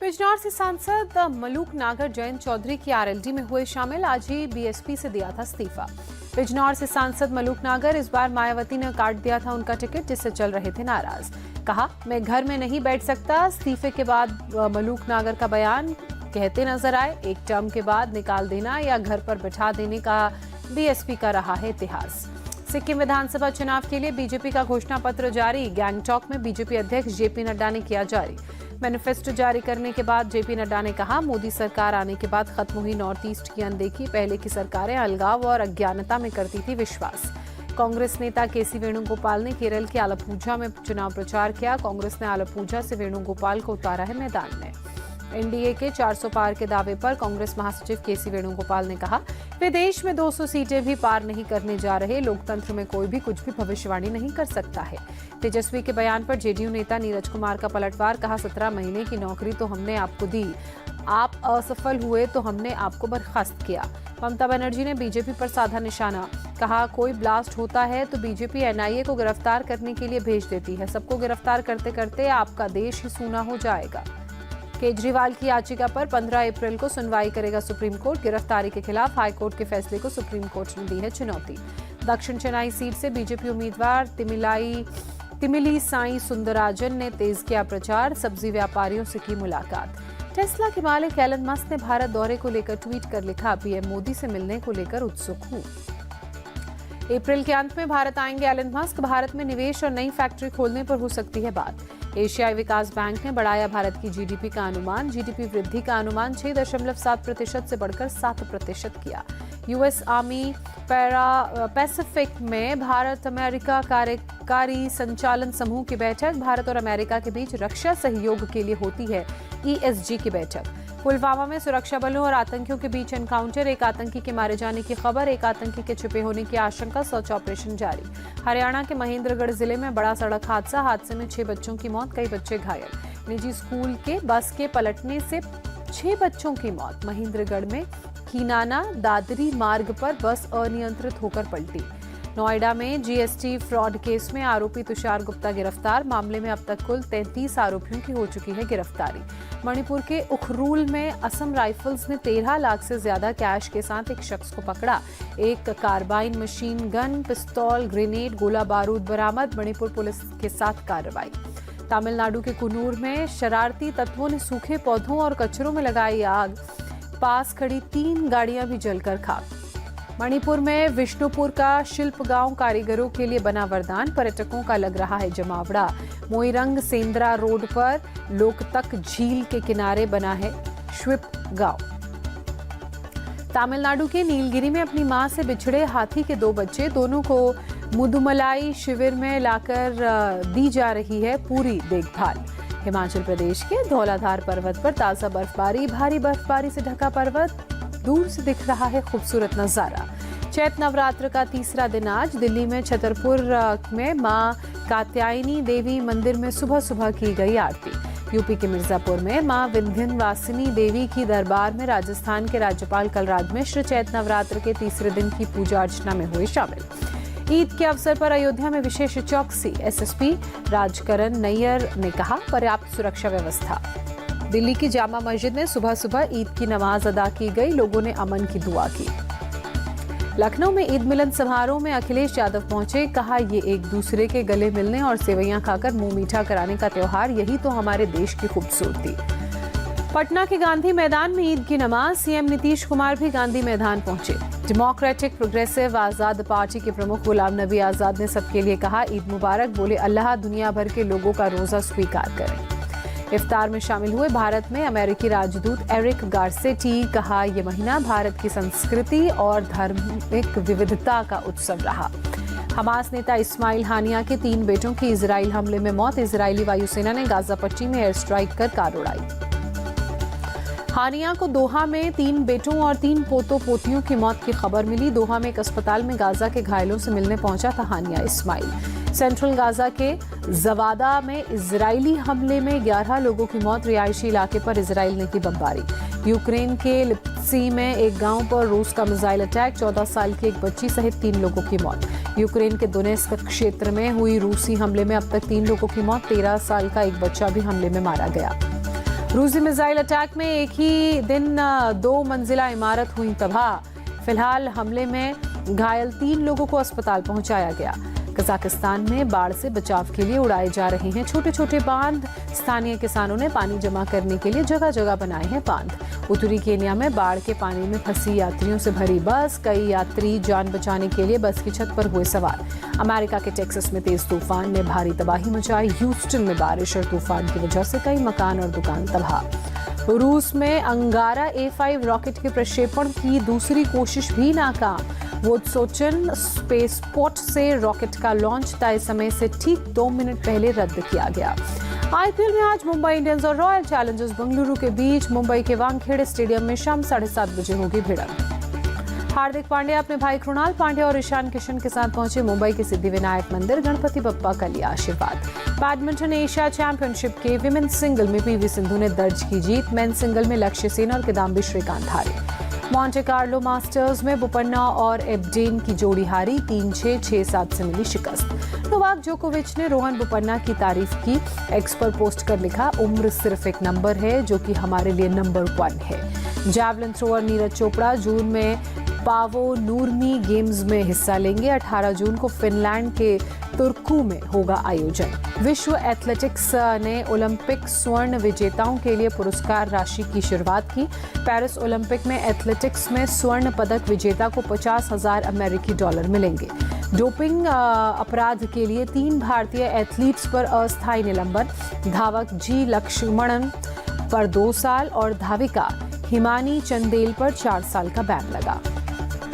बिजनौर से सांसद मलूक नागर जयंत चौधरी की आरएलडी में हुए शामिल, आज ही बीएसपी से दिया था इस्तीफा। बिजनौर से सांसद मलूक नागर, इस बार मायावती ने काट दिया था उनका टिकट, जिससे चल रहे थे नाराज। कहा, मैं घर में नहीं बैठ सकता। इस्तीफे के बाद मलूक नागर का बयान, कहते नजर आए, एक टर्म के बाद निकाल देना या घर पर बिठा देने का बीएसपी का रहा है इतिहास। सिक्किम विधानसभा चुनाव के लिए बीजेपी का घोषणा पत्र जारी, गैंगटॉक में बीजेपी अध्यक्ष जेपी नड्डा ने किया जारी। मैनिफेस्टो जारी करने के बाद जेपी नड्डा ने कहा, मोदी सरकार आने के बाद खत्म हुई नॉर्थ ईस्ट की अनदेखी। पहले की सरकारें अलगाव और अज्ञानता में करती थी विश्वास। कांग्रेस नेता केसी वेणुगोपाल ने केरल के आलप्पुझा में चुनाव प्रचार किया। कांग्रेस ने आलप्पुझा से वेणुगोपाल को उतारा है मैदान में। एनडीए के 400 पार के दावे पर कांग्रेस महासचिव केसी वेणुगोपाल ने कहा, वे देश में 200 सीटें भी पार नहीं करने जा रहे। लोकतंत्र में कोई भी कुछ भी भविष्यवाणी नहीं कर सकता है। तेजस्वी के बयान पर जेडीयू नेता नीरज कुमार का पलटवार, कहा, 17 महीने की नौकरी तो हमने आपको दी, आप असफल हुए तो हमने आपको बर्खास्त किया। ममता बनर्जी ने बीजेपी पर साधा निशाना, कहा, कोई ब्लास्ट होता है तो बीजेपी एनआईए को गिरफ्तार करने के लिए भेज देती है। सबको गिरफ्तार करते करते आपका देश ही सूना हो जाएगा। केजरीवाल की याचिका पर 15 अप्रैल को सुनवाई करेगा सुप्रीम कोर्ट। गिरफ्तारी के खिलाफ हाईकोर्ट के फैसले को सुप्रीम कोर्ट ने दी है चुनौती। दक्षिण चेन्नई सीट से बीजेपी उम्मीदवार तिमिली साई सुंदराजन ने तेज किया प्रचार, सब्जी व्यापारियों से की मुलाकात। टेस्ला के मालिक एलन मस्क ने भारत दौरे को लेकर ट्वीट कर लिखा, पीएम मोदी से मिलने को लेकर उत्सुक हूं। अप्रैल के अंत में भारत आएंगे एलन मस्क, भारत में निवेश और नई फैक्ट्री खोलने पर हो सकती है बात। एशियाई विकास बैंक ने बढ़ाया भारत की जीडीपी का अनुमान, जीडीपी वृद्धि का अनुमान 6.7% से बढ़कर 7% किया। यूएस आर्मी पैसिफिक में भारत अमेरिका कार्यकारी संचालन समूह की बैठक, भारत और अमेरिका के बीच रक्षा सहयोग के लिए होती है ईएसजी की बैठक। पुलवामा में सुरक्षा बलों और आतंकियों के बीच एनकाउंटर, एक आतंकी के मारे जाने की खबर, एक आतंकी के छिपे होने की आशंका, सर्च ऑपरेशन जारी। हरियाणा के महेंद्रगढ़ जिले में बड़ा सड़क हादसा, हादसे में 6 बच्चों की मौत, कई बच्चे घायल। निजी स्कूल के बस के पलटने से 6 बच्चों की मौत। महेंद्रगढ़ में कीनाना दादरी मार्ग पर बस अनियंत्रित होकर पलटी। नोएडा में जीएसटी फ्रॉड केस में आरोपी तुषार गुप्ता गिरफ्तार, मामले में अब तक कुल 33 आरोपियों की हो चुकी है गिरफ्तारी। मणिपुर के उखरूल में असम राइफल्स ने 13 लाख से ज्यादा कैश के साथ एक शख्स को पकड़ा। एक कार्बाइन, मशीन गन, पिस्तौल, ग्रेनेड, गोला बारूद बरामद, मणिपुर पुलिस के साथ कार्रवाई। तमिलनाडु के कुन्नूर में शरारती तत्वों ने सूखे पौधों और कचरों में लगाई आग, पास खड़ी 3 गाड़ियां भी जलकर खाक। मणिपुर में विष्णुपुर का शिल्प गांव कारीगरों के लिए बना वरदान, पर्यटकों का लग रहा है जमावड़ा। मोइरंग सेंद्रा रोड पर लोकतक झील के किनारे बना है शिल्प गांव। तमिलनाडु के नीलगिरी में अपनी मां से बिछड़े हाथी के 2 बच्चे, दोनों को मुदुमलाई शिविर में लाकर दी जा रही है पूरी देखभाल। हिमाचल प्रदेश के धौलाधार पर्वत पर ताजा बर्फबारी, भारी बर्फबारी से ढका पर्वत, दूर से दिख रहा है खूबसूरत नजारा। चैत्र नवरात्र का तीसरा दिन आज दिल्ली में छतरपुर में मां कात्यायनी देवी मंदिर में सुबह सुबह की गई आरती। यूपी के मिर्जापुर में मां विंध्यवासिनी देवी की दरबार में राजस्थान के राज्यपाल कलराज मिश्र चैत्र नवरात्र के तीसरे दिन की पूजा अर्चना में हुए शामिल। ईद के अवसर पर अयोध्या में विशेष चौकसी, एसएसपी राजकरण नैयर ने कहा, पर्याप्त सुरक्षा व्यवस्था। दिल्ली की जामा मस्जिद में सुबह सुबह ईद की नमाज अदा की गई, लोगों ने अमन की दुआ की। लखनऊ में ईद मिलन समारोह में अखिलेश यादव पहुंचे, कहा, ये एक दूसरे के गले मिलने और सेवैयां खाकर मुंह मीठा कराने का त्योहार, यही तो हमारे देश की खूबसूरती। पटना के गांधी मैदान में ईद की नमाज, सीएम नीतीश कुमार भी गांधी मैदान पहुंचे। डेमोक्रेटिक प्रोग्रेसिव आजाद पार्टी के प्रमुख गुलाम नबी आजाद ने सबके लिए कहा, ईद मुबारक, बोले, अल्लाह दुनिया भर के लोगों का रोजा स्वीकार करें। इफ्तार में शामिल हुए भारत में अमेरिकी राजदूत एरिक गार्सेटी, कहा, यह महीना भारत की संस्कृति और धार्मिक विविधता का उत्सव रहा। हमास नेता इस्माइल हानिया के 3 बेटों की इजराइल हमले में मौत, इजरायली वायुसेना ने गाजा पट्टी में एयर स्ट्राइक कर कार उड़ाई। हानिया को दोहा में 3 बेटों और 3 पोतों पोतियों की मौत की खबर मिली। दोहा में एक अस्पताल में गाजा के घायलों से मिलने पहुंचा था हानिया इस्माइल। सेंट्रल गाजा के जवादा में इजरायली हमले में 11 लोगों की मौत, रिहायशी इलाके पर इजराइल ने की बमबारी। यूक्रेन के लिप्सी में एक गांव पर रूस का मिसाइल अटैक, 14 साल की एक बच्ची सहित 3 लोगों की मौत। यूक्रेन के दोनेत्स्क क्षेत्र में हुई रूसी हमले में अब तक 3 लोगों की मौत, 13 साल का एक बच्चा भी हमले में मारा गया। रूसी मिसाइल अटैक में एक ही दिन 2 मंजिला इमारत हुई तबाह। फिलहाल हमले में घायल 3 लोगों को अस्पताल पहुंचाया गया। कजाकिस्तान में बाढ़ से बचाव के लिए उड़ाए जा रहे हैं छोटे छोटे बांध। स्थानीय किसानों ने पानी जमा करने के लिए जगह जगह बनाए हैं बांध। उत्तरी केन्या में बाढ़ के पानी में फंसी यात्रियों से भरी बस। कई यात्री जान बचाने के लिए बस की छत पर हुए सवार। अमेरिका के टेक्सास में तेज तूफान ने भारी तबाही मचाई। ह्यूस्टन में बारिश और तूफान की वजह से कई मकान और दुकान तबाह। रूस में अंगारा A5 रॉकेट के प्रक्षेपण की दूसरी कोशिश भी नाकाम। वोत्सोचन स्पेसपोर्ट से रॉकेट का लॉन्च तय समय से ठीक 2 मिनट पहले रद्द किया गया। IPL में आज मुंबई इंडियंस और रॉयल चैलेंजर्स बेंगलुरु के बीच मुंबई के वानखेड़े स्टेडियम में शाम 7:30 बजे होगी भिड़ंत। हार्दिक पांड्या अपने भाई कृणाल पांड्या और ईशान किशन के साथ पहुंचे मुंबई के सिद्धिविनायक मंदिर। गणपति बप्पा का लिया आशीर्वाद। बैडमिंटन एशिया चैंपियनशिप के विमेन्स सिंगल में PV सिंधु ने दर्ज की जीत। मेन्स सिंगल में लक्ष्य सेन और किदाम्बी श्रीकांत हारे। मॉन्टे कार्लो मास्टर्स में बोपन्ना और एब्डेन की जोड़ी हारी। 3-6, 6-7 से मिली शिकस्त। नोवाक जोकोविच ने रोहन बोपन्ना की तारीफ की। एक्स पर पोस्ट कर लिखा, उम्र सिर्फ एक नंबर है जो कि हमारे लिए नंबर 1 है। जैवलिन थ्रोअर नीरज चोपड़ा जून में पावो नूर्मी गेम्स में हिस्सा लेंगे। 18 जून को फिनलैंड के तुर्कू में होगा आयोजन। विश्व एथलेटिक्स ने ओलंपिक स्वर्ण विजेताओं के लिए पुरस्कार राशि की शुरुआत की। पेरिस ओलंपिक में एथलेटिक्स में स्वर्ण पदक विजेता को $50,000 अमेरिकी डॉलर मिलेंगे। डोपिंग अपराध के लिए 3 भारतीय एथलीट्स पर अस्थायी निलंबन। धावक G लक्ष्मणन पर 2 साल और धाविका हिमानी चंदेल पर 4 साल का बैन लगा।